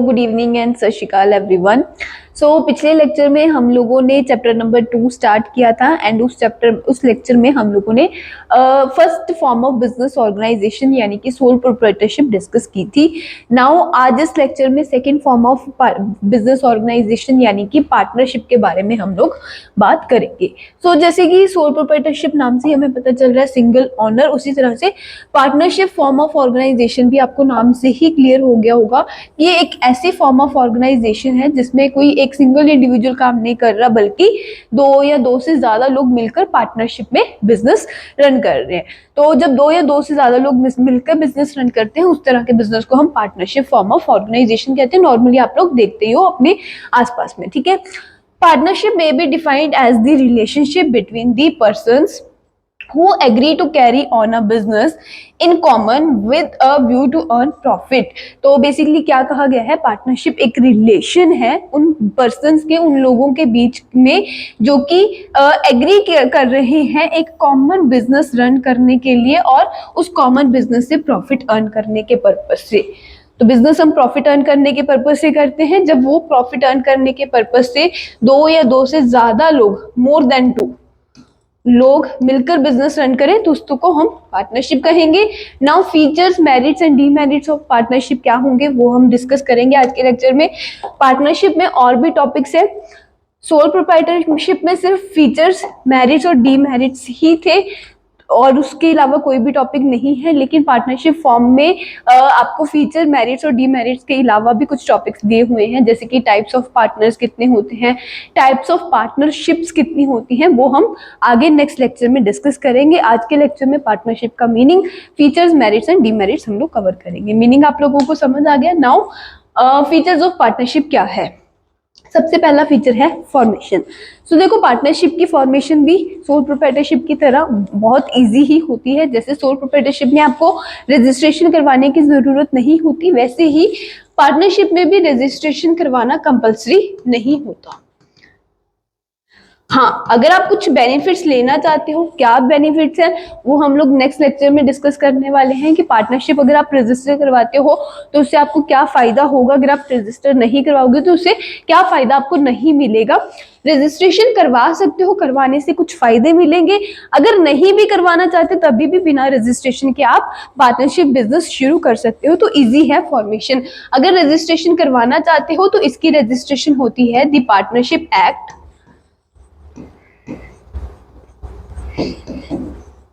Good evening and सत श्री अकाल everyone. सो पिछले लेक्चर में हम लोगों ने चैप्टर नंबर 2 स्टार्ट किया था एंड उस लेक्चर में हम लोगों ने first form of business organisation यानी कि सोल प्रोप्राइटरशिप डिस्कस की थी। नाउ आज इस लेक्चर में second form of business organisation यानी कि पार्टनरशिप के बारे में हम लोग बात करेंगे। सो जैसे कि सोल प्रोप्राइटरशिप नाम से हमें पता चल रहा है सिंगल ऑनर, उसी तरह से पार्टनरशिप फॉर्म ऑफ ऑर्गेनाइजेशन भी आपको नाम से ही क्लियर हो गया होगा। ये एक ऐसी फॉर्म ऑफ ऑर्गेनाइजेशन है जिसमें कोई एक सिंगल इंडिविजुअल काम नहीं कर रहा, बल्कि दो या दो से ज्यादा लोग मिलकर पार्टनरशिप में बिजनेस रन कर रहे हैं। तो जब दो या दो से ज्यादा लोग मिलकर बिजनेस रन करते हैं, उस तरह के बिजनेस को हम पार्टनरशिप फॉर्म ऑफ ऑर्गेनाइजेशन कहते हैं। नॉर्मली आप लोग देखते ही हो अपने आसपास में, ठीक है। Partnership may be defined as the relationship between the persons who agree to carry on a business in common with a view to earn profit। तो बेसिकली क्या कहा गया है, पार्टनरशिप एक रिलेशन है उन पर्सन्स के, उन लोगों के बीच में जो कि एग्री कर रहे हैं एक कॉमन बिजनेस रन करने के लिए और उस कॉमन बिजनेस से प्रॉफिट अर्न करने के पर्पज से। तो बिजनेस हम प्रॉफिट अर्न करने के पर्पज से करते हैं। जब वो प्रॉफिट अर्न करने के पर्पज से दो या दो से ज्यादा लोग, मोर देन 2 लोग मिलकर बिजनेस रन करें तो उसको को हम पार्टनरशिप कहेंगे। Now features, merits and demerits of partnership क्या होंगे वो हम डिस्कस करेंगे आज के लेक्चर में। पार्टनरशिप में और भी टॉपिक्स है। सोल प्रोप्राइटरशिप में सिर्फ फीचर्स, मेरिट्स और डीमेरिट्स ही थे और उसके अलावा कोई भी टॉपिक नहीं है। लेकिन पार्टनरशिप फॉर्म में आपको फीचर, मेरिट्स और डीमेरिट्स के अलावा भी कुछ टॉपिक्स दिए हुए हैं, जैसे कि टाइप्स ऑफ पार्टनर्स कितने होते हैं, टाइप्स ऑफ पार्टनरशिप्स कितनी होती हैं, वो हम आगे नेक्स्ट लेक्चर में डिस्कस करेंगे। आज के लेक्चर में पार्टनरशिप का meaning, features, merits and demerits हम लोग कवर करेंगे। मीनिंग आप लोगों को समझ आ गया। नाउ फीचर्स ऑफ पार्टनरशिप क्या है। सबसे पहला फीचर है फॉर्मेशन। सो देखो, पार्टनरशिप की फॉर्मेशन भी सोल प्रोप्राइटरशिप की तरह बहुत इजी ही होती है। जैसे सोल प्रोप्राइटरशिप में आपको रजिस्ट्रेशन करवाने की जरूरत नहीं होती, वैसे ही पार्टनरशिप में भी रजिस्ट्रेशन करवाना कंपल्सरी नहीं होता। हाँ, अगर आप कुछ बेनिफिट्स लेना चाहते हो, क्या बेनिफिट्स हैं वो हम लोग नेक्स्ट लेक्चर में डिस्कस करने वाले हैं कि पार्टनरशिप अगर आप रजिस्टर करवाते हो तो उससे आपको क्या फायदा होगा, अगर आप रजिस्टर नहीं करवाओगे तो उससे क्या फायदा आपको नहीं मिलेगा। रजिस्ट्रेशन करवा सकते हो, करवाने से कुछ फायदे मिलेंगे। अगर नहीं भी करवाना चाहते तभी भी बिना रजिस्ट्रेशन के आप पार्टनरशिप बिजनेस शुरू कर सकते हो। तो इजी है फॉर्मेशन। अगर रजिस्ट्रेशन करवाना चाहते हो तो इसकी रजिस्ट्रेशन होती है the partnership act,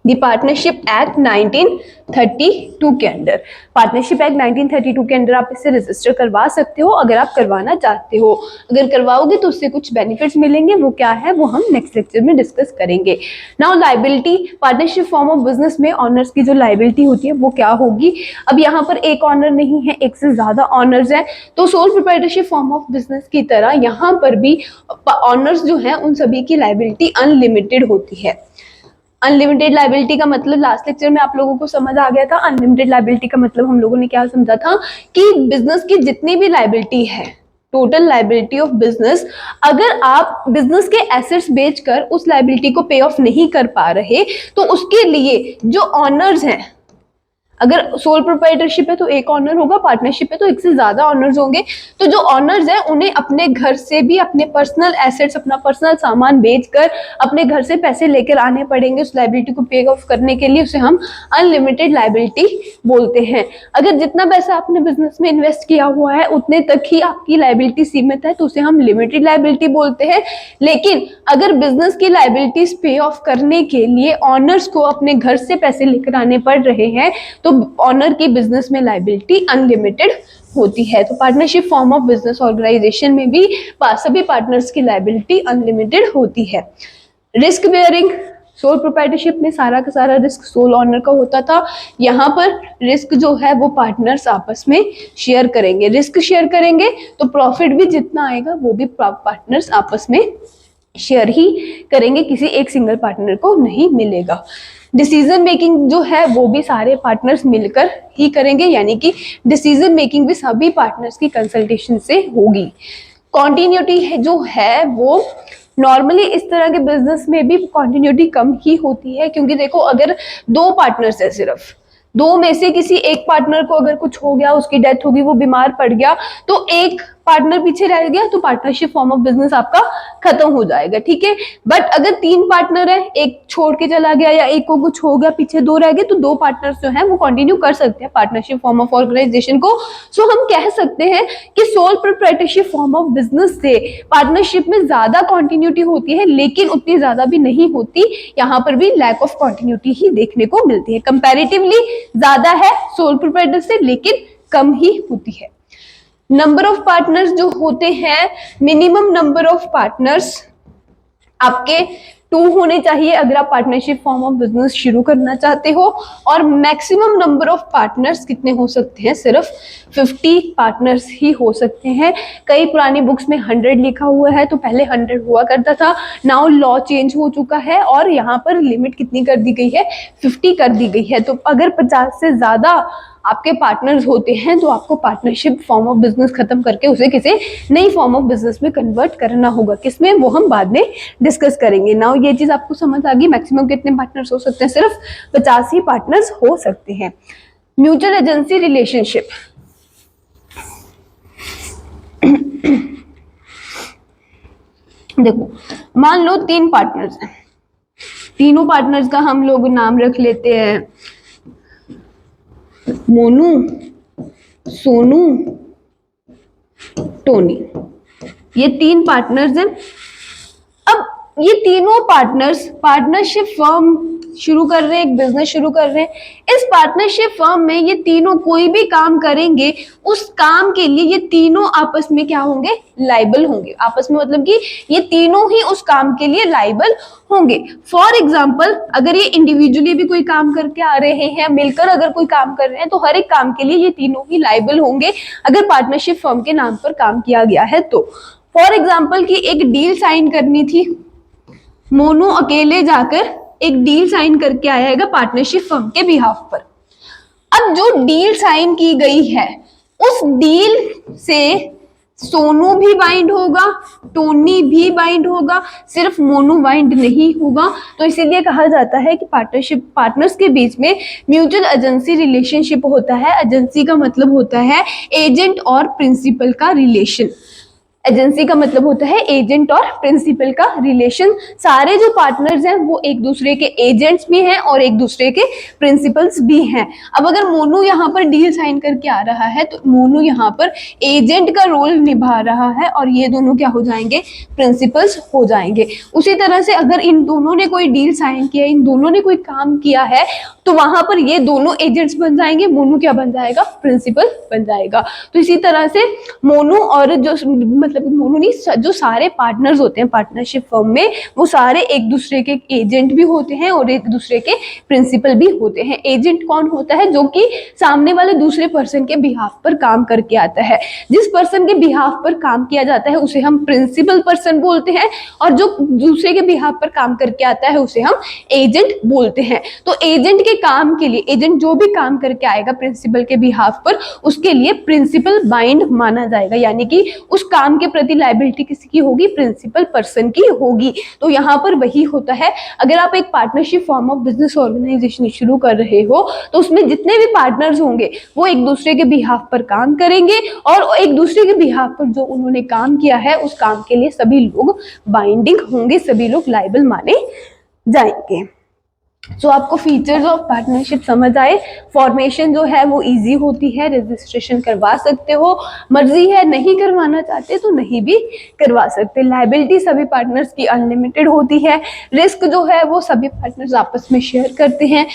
the partnership act 1932 के अंडर। पार्टनरशिप एक्ट 1932 के अंडर आप इसे रजिस्टर करवा सकते हो अगर आप करवाना चाहते हो। अगर करवाओगे तो उससे कुछ बेनिफिट्स मिलेंगे, वो क्या है वो हम नेक्स्ट लेक्चर में डिस्कस करेंगे। Now liability, partnership form of business में ऑनर्स की जो लायबिलिटी होती है वो क्या होगी। अब यहाँ पर एक ऑनर नहीं है, एक से ज्यादा ऑनर्स है। तो sole proprietorship form of business की तरह यहाँ पर भी ऑनर्स जो है उन सभी की लायबिलिटी अनलिमिटेड होती है। अनलिमिटेड लायबिलिटी का मतलब लास्ट लेक्चर में आप लोगों को समझ आ गया था। अनलिमिटेड लायबिलिटी का मतलब हम लोगों ने क्या समझा था कि बिजनेस की जितनी भी लायबिलिटी है, टोटल लायबिलिटी ऑफ बिजनेस, अगर आप बिजनेस के एसेट्स बेचकर उस लायबिलिटी को पे ऑफ नहीं कर पा रहे तो उसके लिए जो ऑनर्स हैं, अगर सोल प्रोप्राइटरशिप है तो एक ऑनर होगा, पार्टनरशिप है तो एक से ज्यादा ऑनर्स होंगे। तो जो ऑनर्स हैं उन्हें अपने घर से भी अपने पर्सनल एसेट्स, अपना पर्सनल सामान बेचकर अपने घर से पैसे लेकर आने पड़ेंगे उस लायबिलिटी को पे ऑफ करने के लिए। उसे हम अनलिमिटेड लायबिलिटी बोलते हैं। अगर जितना पैसा आपने बिजनेस में इन्वेस्ट किया हुआ है उतने तक ही आपकी लायबिलिटी सीमित है तो उसे हम लिमिटेड लायबिलिटी बोलते हैं। लेकिन अगर बिजनेस की लायबिलिटीज पे ऑफ करने के लिए ऑनर्स को अपने घर से पैसे लेकर आने पड़ रहे हैं तो ऑनर की बिजनेस में लायबिलिटी अनलिमिटेड होती है। तो partnership form of business organisation में भी सभी पार्टनर्स की लायबिलिटी अनलिमिटेड होती है। रिस्क बेयरिंग, सोल प्रोप्राइटरशिप में सारा का सारा रिस्क सोल ऑनर का होता था। यहाँ पर रिस्क जो है वो पार्टनर्स आपस में शेयर करेंगे। रिस्क शेयर करेंगे तो प्रॉफिट भी जितना आएगा वो भी पार्टनर्स आपस में शेयर ही करेंगे, किसी एक सिंगल पार्टनर को नहीं मिलेगा। डिसीजन मेकिंग जो है वो भी सारे पार्टनर्स मिलकर ही करेंगे, यानी कि डिसीजन मेकिंग भी सभी पार्टनर्स की कंसल्टेशन से होगी। कॉन्टिन्यूटी जो है वो नॉर्मली इस तरह के बिजनेस में भी कॉन्टिन्यूटी कम ही होती है, क्योंकि देखो अगर दो पार्टनर्स है सिर्फ दो में से किसी एक पार्टनर को अगर कुछ हो गया, उसकी डेथ होगी, वो बीमार पड़ गया, तो एक पार्टनर पीछे रह गया तो पार्टनरशिप फॉर्म ऑफ बिजनेस आपका खत्म हो जाएगा, ठीक है। बट अगर 3 पार्टनर है, एक छोड़ के चला गया या एक को कुछ हो गया, पीछे 2 रह गए, तो 2 पार्टनर्स जो है वो कंटिन्यू कर सकते हैं पार्टनरशिप फॉर्म ऑफ ऑर्गेनाइजेशन को। सो हम कह सकते हैं कि sole proprietorship form of business से पार्टनरशिप में ज्यादा कंटिन्यूटी होती है, लेकिन उतनी ज्यादा भी नहीं होती, यहाँ पर भी लैक ऑफ कंटिन्यूटी ही देखने को मिलती है। कंपैरेटिवली ज्यादा है सोल प्रोप्राइटर से, लेकिन कम ही होती है। नंबर ऑफ पार्टनर्स जो होते हैं, मिनिमम नंबर ऑफ पार्टनर्स आपके 2 होने चाहिए अगर आप पार्टनरशिप फॉर्म ऑफ बिजनेस शुरू करना चाहते हो, और मैक्सिमम नंबर ऑफ पार्टनर्स कितने हो सकते हैं, सिर्फ 50 पार्टनर्स ही हो सकते हैं। कई पुरानी बुक्स में 100 लिखा हुआ है, तो पहले 100 हुआ करता था, नाउ लॉ चेंज हो चुका है और यहाँ पर लिमिट कितनी कर दी गई है, 50 कर दी गई है। तो अगर 50 से ज्यादा आपके पार्टनर्स होते हैं तो आपको पार्टनरशिप फॉर्म ऑफ बिजनेस खत्म करके उसे किसी नई फॉर्म ऑफ बिजनेस में कन्वर्ट करना होगा। किसमें, वो हम बाद में डिस्कस करेंगे। नाउ ये चीज आपको समझ आ गई, मैक्सिमम कितने पार्टनर्स हो सकते हैं, सिर्फ 50 ही पार्टनर्स हो सकते हैं। म्यूचुअल एजेंसी रिलेशनशिप, देखो मान लो 3 पार्टनर्स हैं, तीनों पार्टनर्स का हम लोग नाम रख लेते हैं मोनू, सोनू, टोनी। ये 3 पार्टनर्स हैं। अब ये तीनों पार्टनर्स पार्टनरशिप फर्म शुरू कर रहे हैं, एक बिजनेस शुरू कर रहे हैं। इस पार्टनरशिप फर्म में ये तीनों कोई भी काम करेंगे, उस काम के लिए ये तीनों आपस में क्या होंगे, लाइबल होंगे। आपस में मतलब कि ये तीनों ही उस काम के लिए लाइबल होंगे। फॉर एग्जाम्पल, अगर ये इंडिविजुअली भी कोई काम करके आ रहे हैं, मिलकर अगर कोई काम कर रहे हैं, तो हर एक काम के लिए ये तीनों ही लाइबल होंगे अगर पार्टनरशिप फर्म के नाम पर काम किया गया है तो। फॉर एग्जाम्पल की एक डील साइन करनी थी, मोनू अकेले जाकर एक डील साइन करके आएगा पार्टनरशिप फर्म के बिहाफ पर। अब जो डील साइन की गई है, उस डील से सोनू भी बाइंड होगा, टोनी भी बाइंड होगा, सिर्फ मोनू बाइंड नहीं होगा। तो इसीलिए कहा जाता है कि पार्टनरशिप पार्टनर्स के बीच में म्यूचुअल एजेंसी रिलेशनशिप होता है। एजेंसी का मतलब होता है एजेंट और प्रिंसिपल का रिलेशन। एजेंसी का मतलब होता है एजेंट और प्रिंसिपल का रिलेशन। सारे जो पार्टनर्स हैं वो एक दूसरे के एजेंट्स भी हैं और एक दूसरे के प्रिंसिपल्स भी हैं। अब अगर मोनू यहाँ पर डील साइन करके आ रहा है तो मोनू यहाँ पर एजेंट का रोल निभा रहा है और ये दोनों क्या हो जाएंगे, प्रिंसिपल्स हो जाएंगे। उसी तरह से अगर इन दोनों ने कोई डील साइन किया, इन दोनों ने कोई काम किया है, तो वहां पर ये दोनों एजेंट्स बन जाएंगे, मोनू क्या बन जाएगा, प्रिंसिपल बन जाएगा। तो इसी तरह से मोनू और जो मतलब मोनू नहीं, जो सारे पार्टनर्स होते हैं पार्टनरशिप फर्म में, वो सारे एक दूसरे के एजेंट भी होते हैं और एक दूसरे के प्रिंसिपल भी होते हैं। एजेंट कौन होता है, जो कि सामने वाले दूसरे पर्सन के बिहाफ पर काम करके आता है। जिस पर्सन के बिहाफ पर काम किया जाता है उसे हम प्रिंसिपल पर्सन बोलते हैं, और जो दूसरे के बिहाफ पर काम करके आता है उसे हम एजेंट बोलते हैं। तो एजेंट के काम के लिए, एजेंट जो भी काम करके आएगा प्रिंसिपल के बिहाफ पर, उसके लिए प्रिंसिपल बाइंड माना जाएगा, यानी कि उस काम के प्रति लायबिलिटी किसी की होगी, प्रिंसिपल पर्सन की होगी। तो यहाँ पर वही होता है, अगर आप एक partnership form of business organisation शुरू कर रहे हो तो उसमें जितने भी पार्टनर्स होंगे वो एक दूसरे के बिहाफ पर काम करेंगे, और एक दूसरे के बिहाफ पर जो उन्होंने काम किया है उस काम के लिए सभी लोग बाइंडिंग होंगे, सभी लोग लायबल माने जाएंगे। तो आपको फीचर्स ऑफ पार्टनरशिप समझ आए। फॉर्मेशन जो है वो इजी होती है, रजिस्ट्रेशन करवा सकते हो, मर्जी है नहीं करवाना चाहते तो नहीं भी करवा सकते। लायबिलिटी सभी पार्टनर्स की अनलिमिटेड होती है। रिस्क जो है वो सभी पार्टनर्स आपस में शेयर करते हैं।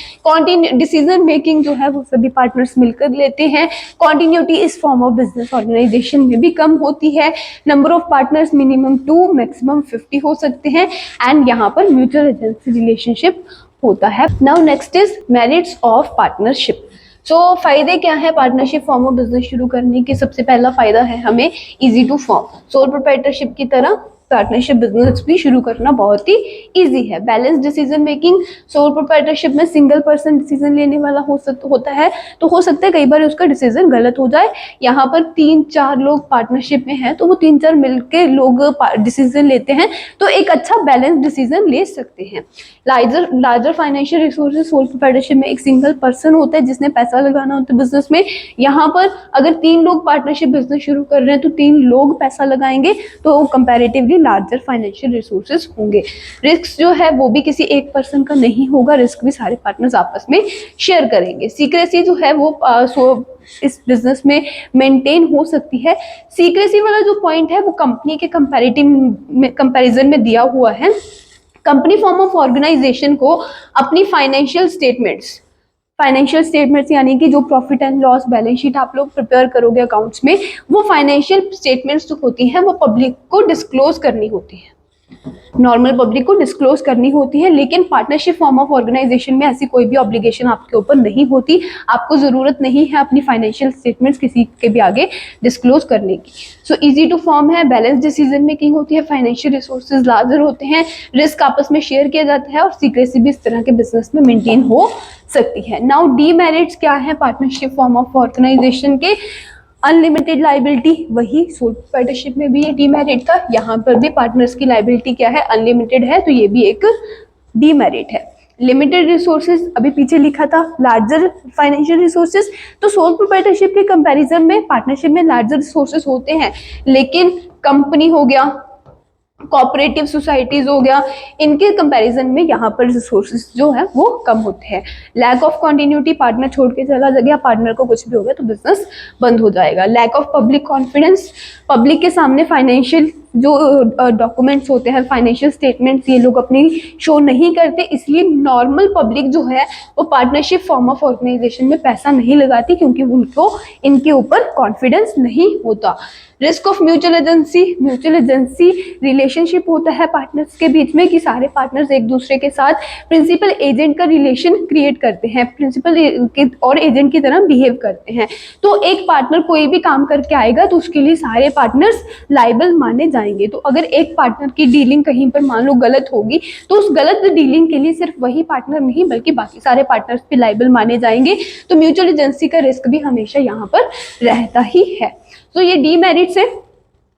डिसीजन मेकिंग जो है वो सभी पार्टनर्स मिलकर लेते हैं। कॉन्टिन्यूटी इस फॉर्म ऑफ बिजनेस ऑर्गेनाइजेशन में भी कम होती है। Number of partners minimum 2 maximum 50 हो सकते हैं, एंड यहाँ पर म्यूचुअल एजेंसी रिलेशनशिप होता है। Now next is merits of partnership. So फायदे क्या है पार्टनरशिप फॉर्म ऑफ बिजनेस शुरू करने के। सबसे पहला फायदा है हमें easy to form. Sole proprietorship की तरह पार्टनरशिप बिजनेस भी शुरू करना बहुत ही इजी है। Balance decision making, sole proprietorship में सिंगल पर्सन डिसीजन लेने वाला होता है, तो हो सकता है कई बार उसका डिसीजन गलत हो जाए। यहाँ पर 3-4 लोग पार्टनरशिप में हैं तो वो 3-4 मिलके लोग डिसीजन लेते हैं, तो एक अच्छा बैलेंस डिसीजन ले सकते हैं। Larger financial resources, soul proprietorship में एक सिंगल पर्सन होता है जिसने पैसा लगाना होता है बिजनेस में। यहाँ पर अगर 3 लोग पार्टनरशिप बिजनेस शुरू कर रहे हैं तो 3 लोग पैसा लगाएंगे, तो कंपैरेटिवली लार्जर फाइनेंशियल रिसोर्सेज होंगे। रिस्क जो है वो भी किसी एक पर्सन का नहीं होगा, रिस्क भी सारे पार्टनर्स आपस में शेयर करेंगे। सीक्रेसी जो है वो इस बिजनेस में मेंटेन हो सकती है। सीक्रेसी वाला जो पॉइंट है वो कंपनी के कंपैरिजन में दिया हुआ है। कंपनी फॉर्म ऑफ ऑर्गेनाइजेशन को अपनी फाइनेंशियल स्टेटमेंट्स यानी कि जो profit and loss balance sheet आप लोग प्रिपेयर करोगे अकाउंट्स में, वो फाइनेंशियल स्टेटमेंट्स जो होती हैं वो पब्लिक को डिस्क्लोज करनी होती है, नॉर्मल पब्लिक को डिस्क्लोज करनी होती है। लेकिन पार्टनरशिप फॉर्म ऑफ ऑर्गेनाइजेशन में ऐसी कोई भी ऑब्लिगेशन आपके ऊपर नहीं होती, आपको जरूरत नहीं है अपनी फाइनेंशियल स्टेटमेंट्स किसी के भी आगे डिस्क्लोज करने की। सो इजी टू फॉर्म है, बैलेंस डिसीजन मेकिंग होती है, फाइनेंशियल रिसोर्सेज लार्जर होते हैं, रिस्क आपस में शेयर किया जाता है और सीक्रेसी भी इस तरह के बिजनेस में मेंटेन हो सकती है। नाउ डीमेरिट्स क्या है पार्टनरशिप फॉर्म ऑफ ऑर्गेनाइजेशन के? अनलिमिटेड लाइबिलिटी, वही सोल प्रोप्राइटरशिप में भी ये डीमेरिट था, यहाँ पर भी पार्टनर्स की लाइबिलिटी क्या है? अनलिमिटेड है, तो ये भी एक डीमेरिट है। लिमिटेड रिसोर्सेज अभी पीछे लिखा था, लार्जर फाइनेंशियल रिसोर्सेज, तो सोल प्रोप्राइटरशिप के कंपैरिजन में पार्टनरशिप में लार्जर रिसोर्सेज होते हैं, लेकिन कंपनी हो गया, कोऑपरेटिव सोसाइटीज हो गया, इनके कंपैरिजन में यहाँ पर रिसोर्सेज जो है वो कम होते हैं। लैक ऑफ कंटिन्यूटी, पार्टनर छोड़ के चला गया, पार्टनर को कुछ भी हो गया तो बिजनेस बंद हो जाएगा। Lack of public confidence, public के सामने फाइनेंशियल जो डॉक्यूमेंट्स होते हैं, फाइनेंशियल स्टेटमेंट्स, ये लोग अपनी शो नहीं करते, इसलिए नॉर्मल पब्लिक जो है वो पार्टनरशिप फॉर्म ऑफ ऑर्गेनाइजेशन में पैसा नहीं लगाती, क्योंकि उनको इनके ऊपर कॉन्फिडेंस नहीं होता। Risk of mutual agency relationship होता है पार्टनर्स के बीच में, कि सारे पार्टनर्स एक दूसरे के साथ प्रिंसिपल एजेंट का रिलेशन क्रिएट करते हैं, प्रिंसिपल और एजेंट की तरह बिहेव करते हैं। तो एक पार्टनर कोई भी काम करके आएगा तो उसके लिए सारे पार्टनर्स लाइबल माने जाएंगे। तो अगर एक पार्टनर की डीलिंग कहीं पर मान लो गलत होगी, तो उस गलत डीलिंग के लिए सिर्फ वही पार्टनर नहीं बल्कि बाकी सारे पार्टनर्स भी लाइबल माने जाएंगे। तो म्यूचुअल एजेंसी का रिस्क भी हमेशा यहाँ पर रहता ही है। तो ये डीमेरिट्स है,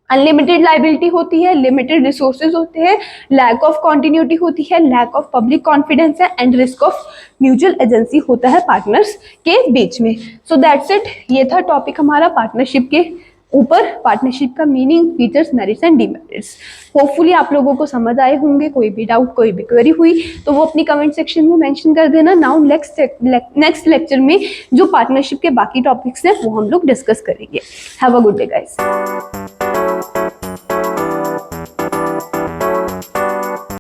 अनलिमिटेड लाइबिलिटी होती है, लिमिटेड रिसोर्सेज होते हैं, लैक ऑफ कॉन्टिन्यूटी होती है, लैक ऑफ पब्लिक कॉन्फिडेंस है, and risk of mutual agency होता है पार्टनर्स के बीच में। सो दैट्स इट, ये था टॉपिक हमारा पार्टनरशिप के ऊपर, पार्टनरशिप का meaning, features, merits and demerits. Hopefully आप लोगों को समझ आए होंगे। कोई भी डाउट, कोई भी क्वेरी हुई तो वो अपनी कमेंट सेक्शन में मेंशन कर देना। नाउ नेक्स्ट लेक्चर में जो पार्टनरशिप के बाकी टॉपिक्स हैं वो हम लोग डिस्कस करेंगे। Have a good day guys.